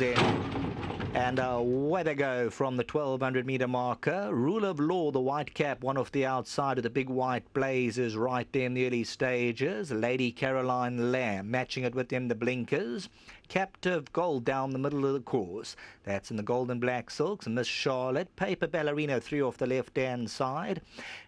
in. And away they go from the 1200-meter marker. Rule of Law, the white cap, one off the outside of the big white blazers right there in the early stages. Lady Caroline Lamb matching it with them, the blinkers. Captive Gold down the middle of the course. That's in the gold and black silks. Miss Charlotte, Paper Ballerina 3 off the left-hand side.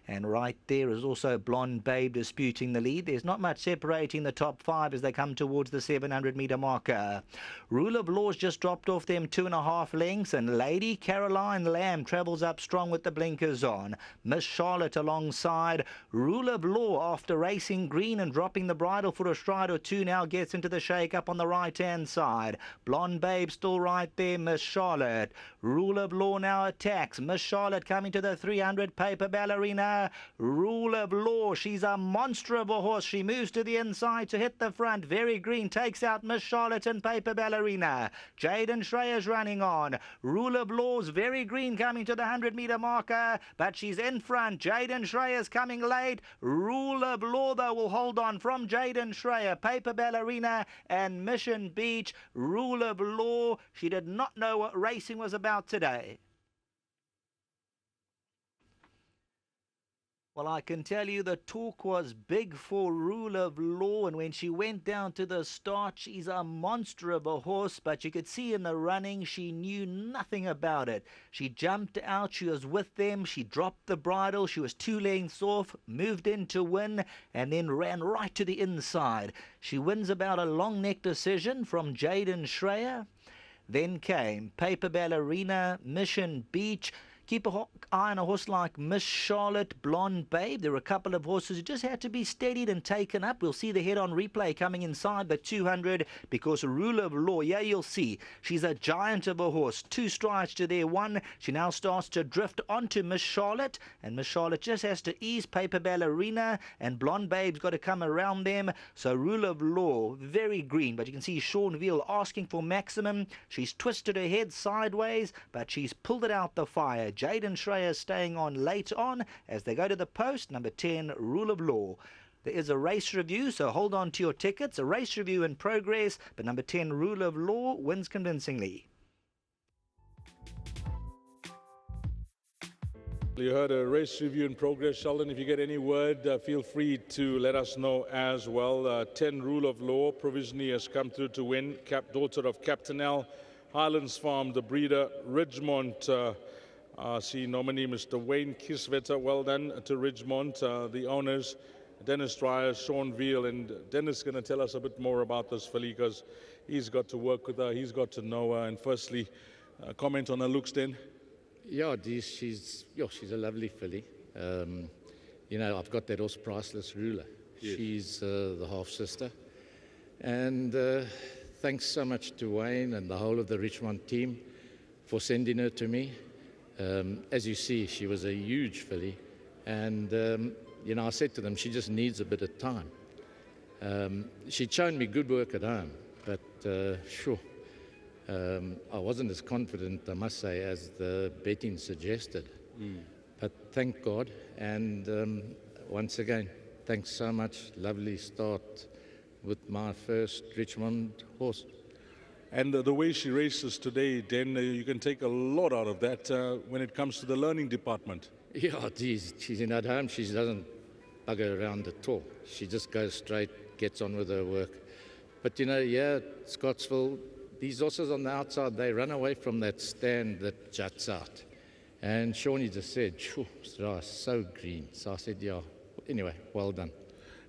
And right there is also Blonde Babe disputing the lead. There's not much separating the top 5 as they come towards the 700-meter marker. Rule of Law's just dropped off them 2.5 lengths, and Lady Caroline Lamb travels up strong with the blinkers on. Miss Charlotte alongside. Rule of Law, after racing green and dropping the bridle for a stride or two, now gets into the shake-up on the right-hand side. Blonde Babe still right there, Miss Charlotte. Rule of Law now attacks. Miss Charlotte coming to the 300, Paper Ballerina. Rule of Law, she's a monster of a horse. She moves to the inside to hit the front. Very Green takes out Miss Charlotte and Paper Ballerina. Jaden Schreier's running on. Rule of Law's Very Green coming to the 100-meter marker, but she's in front. Jaden Schreier's coming late. Rule of Law, though, will hold on from Jaden Schreier, Paper Ballerina, and Mission Beach. Rule of Law, she did not know what racing was about today. Well, I can tell you the talk was big for Rule of Law, and when she went down to the start, she's a monster of a horse, but you could see in the running she knew nothing about it. She jumped out, she was with them, she dropped the bridle, she was 2 lengths off, moved in to win, and then ran right to the inside. She wins about a long neck decision from Jaden Schreier. Then came Paper Ballerina, Mission Beach. Keep an eye on a horse like Miss Charlotte, Blonde Babe. There were a couple of horses who just had to be steadied and taken up. We'll see the head-on replay coming inside the 200 because Rule of Law, yeah, you'll see. She's a giant of a horse. 2 strides to their 1. She now starts to drift onto Miss Charlotte, and Miss Charlotte just has to ease Paper Ballerina, and Blonde Babe's got to come around them. So Rule of Law, Very Green, but you can see Sean Veal asking for maximum. She's twisted her head sideways, but she's pulled it out the fire. Jaden Schreier staying on late on as they go to the post. Number 10, Rule of Law. There is a race review, so hold on to your tickets. A race review in progress, but number 10, Rule of Law, wins convincingly. You heard a race review in progress, Sheldon. If you get any word, feel free to let us know as well. 10, Rule of Law, provisionally has come through to win. Daughter of Captain L, Highlands Farm, the breeder, Ridgemont. See nominee Mr. Wayne Kisvetter, well done to Ridgemont, the owners, Dennis Dreyer, Sean Veal, and Dennis is going to tell us a bit more about this filly because he's got to work with her, he's got to know her, and firstly, comment on her looks then. Yeah, she's a lovely filly. You know, I've got that horse Priceless Ruler. Yes. She's the half-sister. And thanks so much to Wayne and the whole of the Richmond team for sending her to me. As you see, she was a huge filly, and you know, I said to them, she just needs a bit of time. She'd shown me good work at home, but I wasn't as confident, I must say, as the betting suggested. But thank God, and once again, thanks so much. Lovely start with my first Richmond horse. And the way she races today, then you can take a lot out of that when it comes to the learning department. Yeah, geez, she's in at home. She doesn't bugger around at all. She just goes straight, gets on with her work. But you know, yeah, Scottsville, these horses on the outside, they run away from that stand that juts out. And Shawnee just said, so green. So I said, yeah, anyway, well done.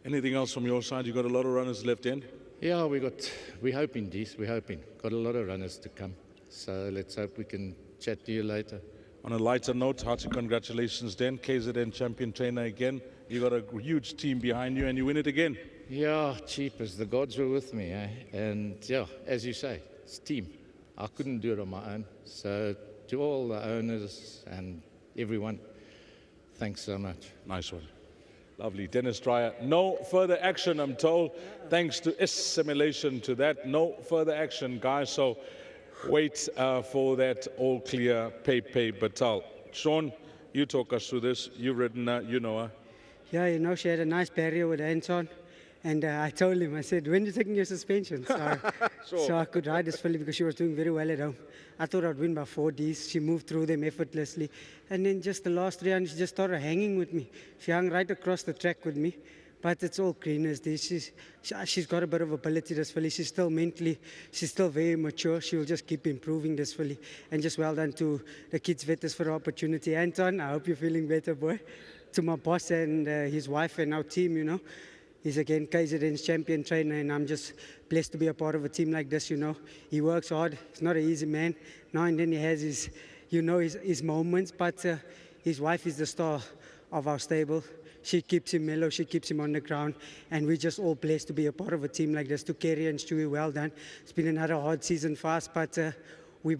Anything else from your side? You got a lot of runners left in? Yeah, we're hoping, Dees, we're hoping. Got a lot of runners to come. So let's hope we can chat to you later. On a lighter note, hearty congratulations then. KZN champion trainer again. You got a huge team behind you and you win it again. Yeah, cheapers, the gods were with me. And yeah, as you say, it's team. I couldn't do it on my own. So to all the owners and everyone, thanks so much. Nice one. Lovely. Dennis Dreyer. No further action, I'm told. Thanks to assimilation to that. No further action, guys. So wait for that all clear Pepe Batal. Sean, you talk us through this. You've ridden her, you know her. Yeah, you know, she had a nice barrier with hands on. And I told him, I said, when are you taking your suspension? So So I could ride this filly because she was doing very well at home. I thought I'd win by 4 Ds. She moved through them effortlessly. And then just the last 300, she just started hanging with me. She hung right across the track with me. But it's all green as this. She's got a bit of ability, this filly. She's still very mature. She will just keep improving this filly. And just well done to the kids' vetters for the opportunity. Anton, I hope you're feeling better, boy. To my boss and his wife and our team, you know. He's again KZN's champion trainer, and I'm just blessed to be a part of a team like this, you know. He works hard. He's not an easy man. Now and then he has his moments, but his wife is the star of our stable. She keeps him mellow, she keeps him on the ground, and we're just all blessed to be a part of a team like this. To Kerry and Stewie, well done. It's been another hard season for us, but we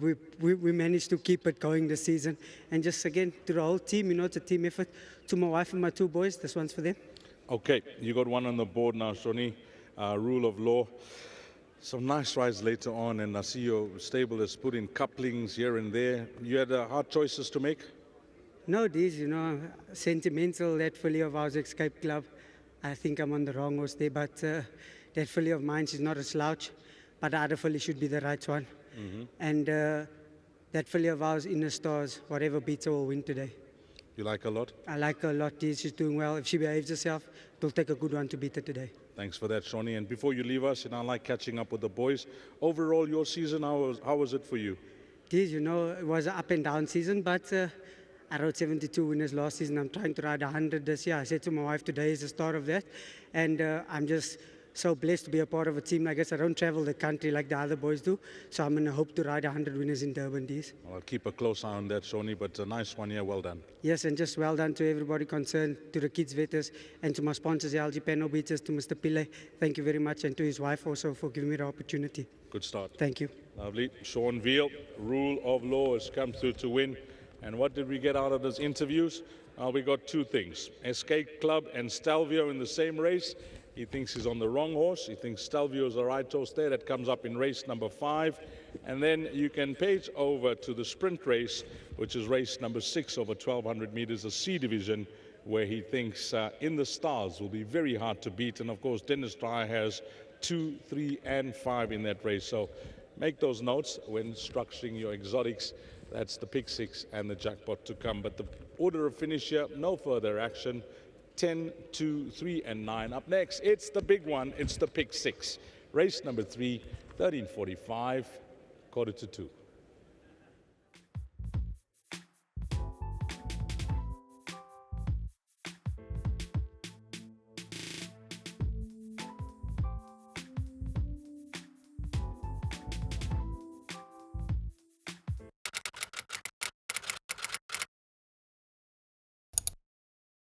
managed to keep it going this season. And just again, to the whole team, you know, it's a team effort. To my wife and my 2 boys, this one's for them. Okay, you got one on the board now, Shoni. Rule of Law. Some nice rides later on, and I see your stable has put in couplings here and there. You had hard choices to make? No, these, you know, sentimental, that filly of ours, Escape Club. I think I'm on the wrong horse there, but that filly of mine, she's not a slouch, but the other filly should be the right one. And that filly of ours, Inner Stars, whatever beats her will win today. You like her a lot? I like her a lot. She's doing well. If she behaves herself, it'll take a good one to beat her today. Thanks for that, Shoni. And before you leave us, and I like catching up with the boys, overall, your season, how was it for you? Geez, you know, it was an up and down season, but I rode 72 winners last season. I'm trying to ride 100 this year. I said to my wife, today is the start of that. And I'm just so blessed to be a part of a team like this. I don't travel the country like the other boys do, so I'm going to hope to ride 100 winners in Durban D's. Well, I'll keep a close eye on that, Shoni, but a nice one here. Well done. Yes, and just well done to everybody concerned, to the kids' vetters, and to my sponsors, the LG Panel Beaters, to Mr. Pillay. Thank you very much, and to his wife also for giving me the opportunity. Good start. Thank you. Lovely. Sean Veal, Rule of Law, has come through to win. And what did we get out of those interviews? We got 2 things. Escape Club and Stelvio in the same race. He thinks he's on the wrong horse. He thinks Stelvio is the right horse there. That comes up in race number 5. And then you can page over to the sprint race, which is race number 6 over 1,200 meters, the C division, where he thinks In the Stars will be very hard to beat. And of course, Dennis Dry has 2, 3, and 5 in that race. So make those notes when structuring your exotics. That's the pick 6 and the jackpot to come. But the order of finish here, no further action. 10, 2, 3, and 9. Up next, it's the big one. It's the pick 6. Race number 3, 13:45, 1:45.